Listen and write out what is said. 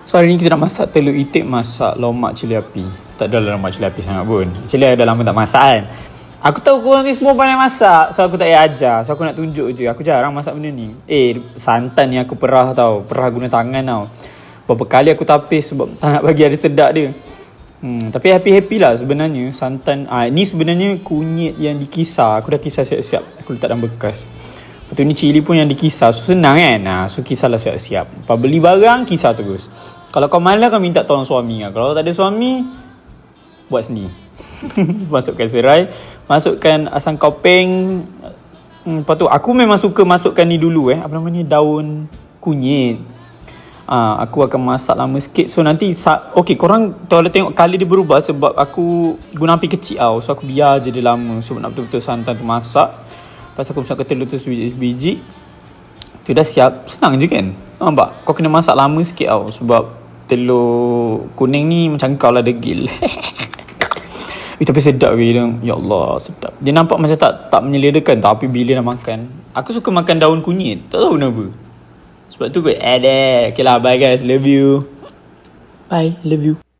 So hari ni kita nak masak telur itik, masak lomak cili api. Tak adalah lomak cili api sangat pun. Actually dah lama tak masak kan. Aku tahu korang ni semua pandai masak, so aku tak payah ajar. So aku nak tunjuk je. Aku jarang masak benda ni. Santan ni aku perah tau. Perah guna tangan tau. Berapa kali aku tapis sebab tak nak bagi ada sedap dia. Tapi happy-happy lah sebenarnya. Santan ni sebenarnya kunyit yang dikisar. Aku dah kisar siap-siap. Aku letak dalam bekas. Lepas tu ni cili pun yang dikisar. So senang kan. So kisarlah siap-siap. Lepas beli barang, kisar terus. Kalau kau malas, kau minta tolong suami lah. Kalau tak ada suami, buat sendiri. Masukkan serai, masukkan asam kopeng. Lepas tu aku memang suka masukkan ni dulu apa nama ni, daun kunyit. Aku akan masak lama sikit. So nanti okay, korang kalau tengok kali dia berubah sebab aku guna api kecil tau. So aku biar je dia lama sebab nak betul-betul santan tu masak. Lepas aku masukkan telur tu sebiji. Tu dah siap. Senang je kan. Nampak? Kau kena masak lama sikit tau sebab telur kuning ni macam kau lah degil. Tapi sedap dia. Ya Allah, sedap. Dia nampak macam tak menyelerakan, tapi bila nak makan, aku suka makan daun kunyit. Tak tahu kenapa. Sebab tu kot. Okay lah, bye guys. Love you. Bye. Love you.